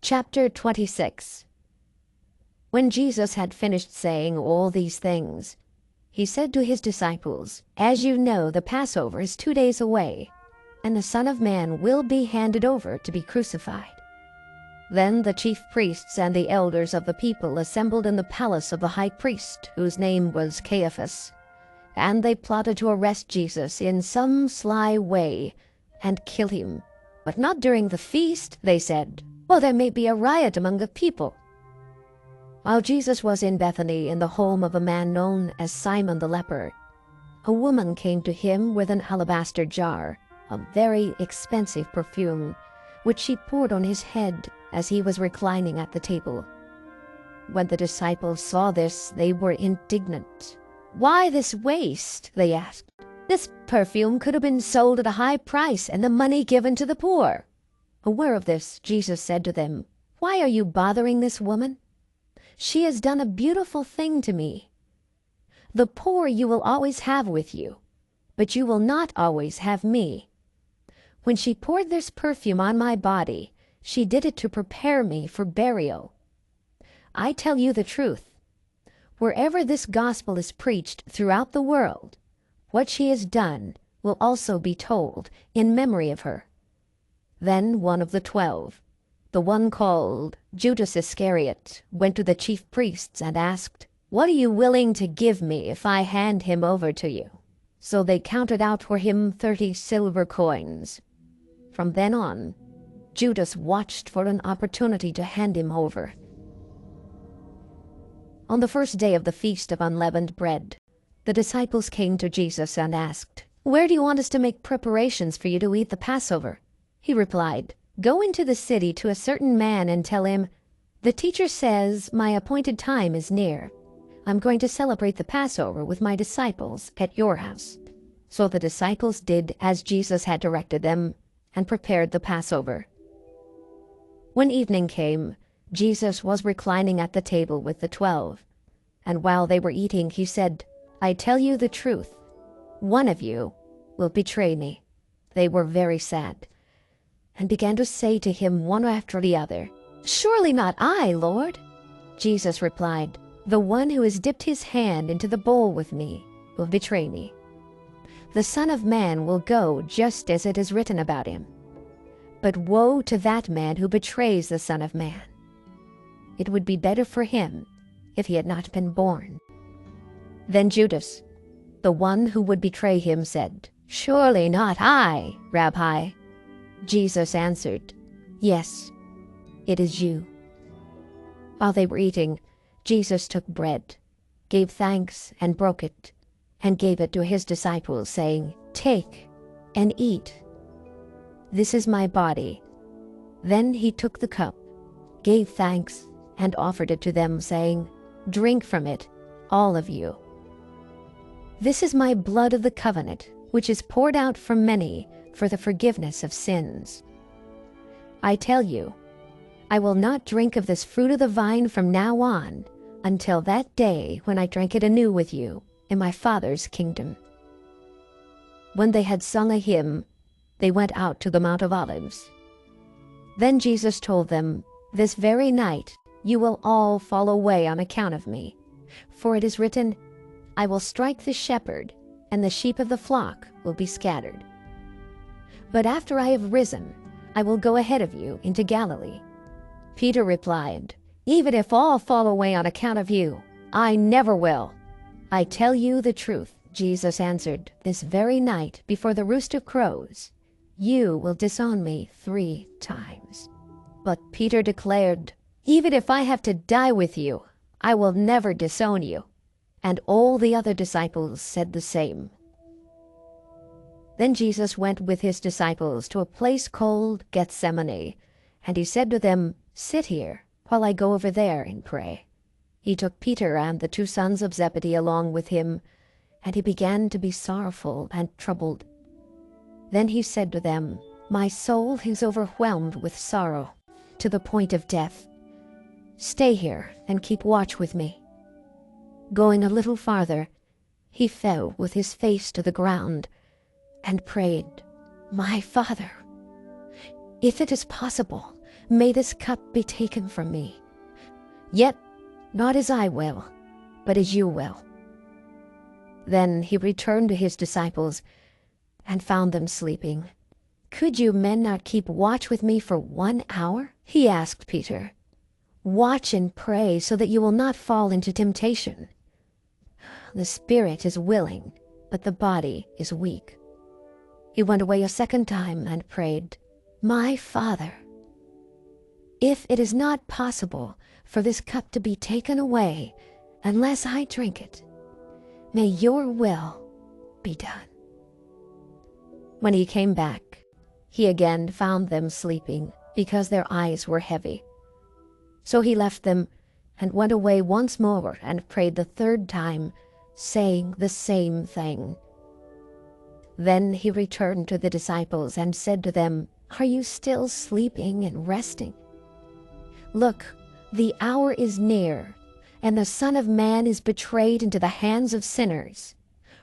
Chapter 26. When Jesus had finished saying all these things, he said to his disciples, "As you know, the Passover is 2 days away, and the Son of Man will be handed over to be crucified." Then the chief priests and the elders of the people assembled in the palace of the high priest, whose name was Caiaphas, and they plotted to arrest Jesus in some sly way and kill him. But not during the feast, they said, or there may be a riot among the people. While Jesus was in Bethany, in the home of a man known as Simon the leper, a woman came to him with an alabaster jar of very expensive perfume, which she poured on his head as he was reclining at the table. When the disciples saw this, they were indignant. "Why this waste?" they asked. "This perfume could have been sold at a high price and the money given to the poor." Aware of this, Jesus said to them, "Why are you bothering this woman? She has done a beautiful thing to me. The poor you will always have with you, but you will not always have me. When she poured this perfume on my body, she did it to prepare me for burial. I tell you the truth. Wherever this gospel is preached throughout the world, what she has done will also be told in memory of her." Then one of the 12, the one called Judas Iscariot, went to the chief priests and asked, "What are you willing to give me if I hand him over to you?" So they counted out for him 30 silver coins. From then on, Judas watched for an opportunity to hand him over. On the first day of the Feast of Unleavened Bread, the disciples came to Jesus and asked, "Where do you want us to make preparations for you to eat the Passover?" He replied, "Go into the city to a certain man and tell him, 'The teacher says, my appointed time is near. I'm going to celebrate the Passover with my disciples at your house.'" So the disciples did as Jesus had directed them and prepared the Passover. When evening came, Jesus was reclining at the table with the 12, and while they were eating, he said, "I tell you the truth, one of you will betray me." They were very sad, and began to say to him one after the other, "Surely not I, Lord." Jesus replied, "The one who has dipped his hand into the bowl with me will betray me. The Son of Man will go just as it is written about him. But woe to that man who betrays the Son of Man. It would be better for him if he had not been born." Then Judas, the one who would betray him, said, "Surely not I, Rabbi." Jesus answered, "Yes, it is you." While they were eating, Jesus took bread, gave thanks and broke it, and gave it to his disciples, saying, "Take and eat. This is my body." Then he took the cup, gave thanks, and offered it to them, saying, "Drink from it, all of you. This is my blood of the covenant, which is poured out for many for the forgiveness of sins. I tell you, I will not drink of this fruit of the vine from now on until that day when I drink it anew with you in my Father's kingdom." When they had sung a hymn, they went out to the Mount of Olives. Then Jesus told them, "This very night you will all fall away on account of me. For it is written, 'I will strike the shepherd, and the sheep of the flock will be scattered.' But after I have risen, I will go ahead of you into Galilee." Peter replied, "Even if all fall away on account of you, I never will." "I tell you the truth," Jesus answered, "this very night before the rooster crows, you will disown me 3 times." But Peter declared, "Even if I have to die with you, I will never disown you." And all the other disciples said the same. Then Jesus went with his disciples to a place called Gethsemane, and he said to them, "Sit here while I go over there and pray." He took Peter and the 2 sons of Zebedee along with him, and he began to be sorrowful and troubled. Then he said to them, "My soul is overwhelmed with sorrow to the point of death. Stay here and keep watch with me." Going a little farther, he fell with his face to the ground and prayed, "My Father, if it is possible, may this cup be taken from me. Yet not as I will, but as you will." Then he returned to his disciples and found them sleeping. "Could you men not keep watch with me for 1 hour?" he asked Peter. "Watch and pray so that you will not fall into temptation. The spirit is willing, but the body is weak." He went away a second time and prayed, "My Father, if it is not possible for this cup to be taken away unless I drink it, may your will be done." When he came back, he again found them sleeping because their eyes were heavy. So he left them and went away once more and prayed the third time, saying the same thing. Then he returned to the disciples and said to them, "Are you still sleeping and resting? Look, the hour is near, and the Son of Man is betrayed into the hands of sinners.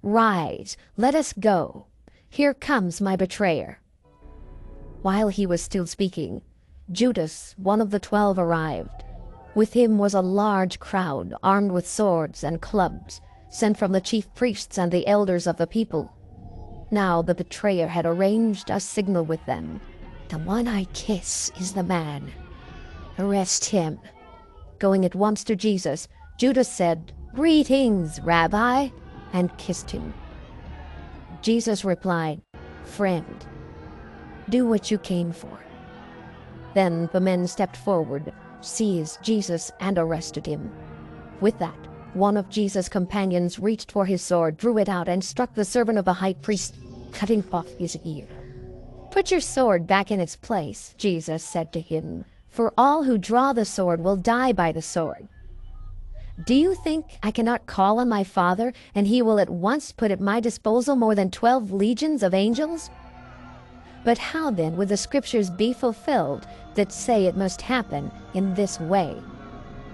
Rise, let us go. Here comes my betrayer." While he was still speaking, Judas, one of the 12, arrived. With him was a large crowd armed with swords and clubs, sent from the chief priests and the elders of the people. Now the betrayer had arranged a signal with them. "The one I kiss is the man. Arrest him." Going at once to Jesus, Judas said, "Greetings, Rabbi," and kissed him. Jesus replied, "Friend, do what you came for." Then the men stepped forward, seized Jesus, and arrested him. With that, one of Jesus' companions reached for his sword, drew it out, and struck the servant of the high priest, cutting off his ear. "Put your sword back in its place," Jesus said to him, "for all who draw the sword will die by the sword. Do you think I cannot call on my Father, and he will at once put at my disposal more than 12 legions of angels? But how then would the scriptures be fulfilled that say it must happen in this way?"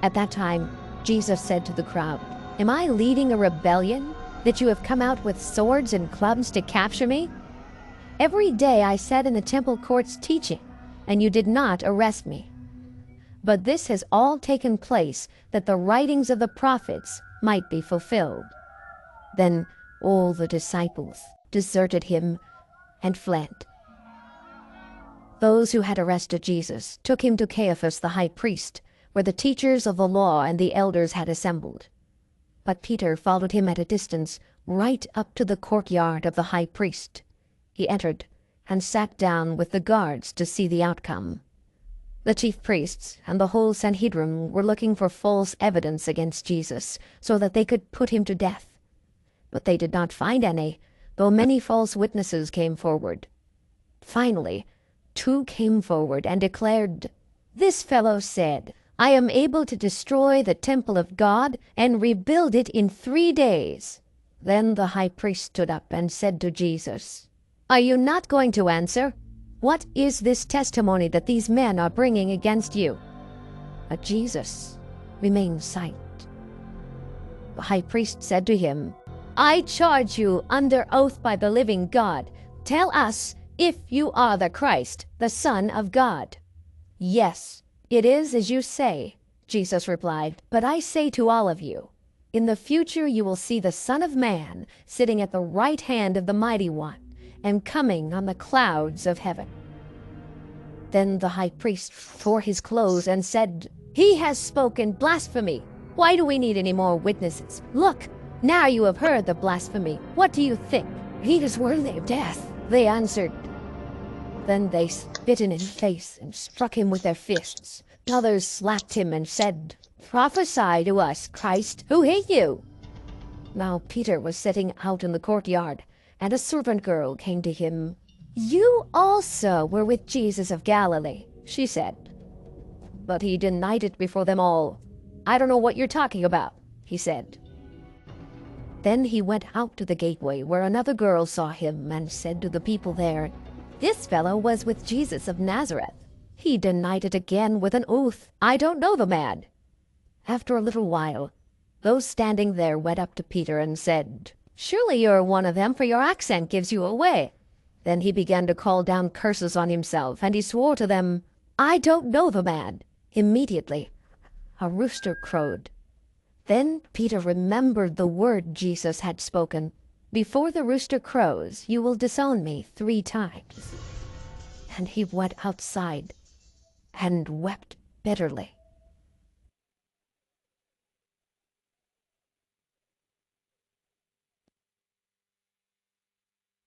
At that time, Jesus said to the crowd, "Am I leading a rebellion that you have come out with swords and clubs to capture me? Every day I sat in the temple courts teaching, and you did not arrest me. But this has all taken place that the writings of the prophets might be fulfilled." Then all the disciples deserted him and fled. Those who had arrested Jesus took him to Caiaphas the high priest, where the teachers of the law and the elders had assembled. But Peter followed him at a distance, right up to the courtyard of the high priest. He entered and sat down with the guards to see the outcome. The chief priests and the whole Sanhedrin were looking for false evidence against Jesus, so that they could put him to death. But they did not find any, though many false witnesses came forward. Finally, 2 came forward and declared, "This fellow said, 'I am able to destroy the temple of God and rebuild it in 3 days.'" Then the high priest stood up and said to Jesus, "Are you not going to answer? What is this testimony that these men are bringing against you?" But Jesus remained silent. The high priest said to him, "I charge you under oath by the living God. Tell us if you are the Christ, the Son of God." "Yes, it is as you say," Jesus replied. "But I say to all of you, in the future you will see the Son of Man sitting at the right hand of the Mighty One, and coming on the clouds of heaven." Then the high priest tore his clothes and said, "He has spoken blasphemy. Why do we need any more witnesses? Look, now you have heard the blasphemy. What do you think?" "He is worthy of death," they answered. Then they spit in his face and struck him with their fists. Others slapped him and said, "Prophesy to us, Christ, who hit you?" Now Peter was sitting out in the courtyard, and a servant girl came to him. "You also were with Jesus of Galilee," she said. But he denied it before them all. "I don't know what you're talking about," he said. Then he went out to the gateway, where another girl saw him and said to the people there, "This fellow was with Jesus of Nazareth." He denied it again with an oath, "I don't know the man." After a little while, those standing there went up to Peter and said, "Surely you're one of them, for your accent gives you away." Then he began to call down curses on himself, and he swore to them, "I don't know the man." Immediately, a rooster crowed. Then Peter remembered the word Jesus had spoken, "Before the rooster crows, you will disown me 3 times." And he went outside and wept bitterly.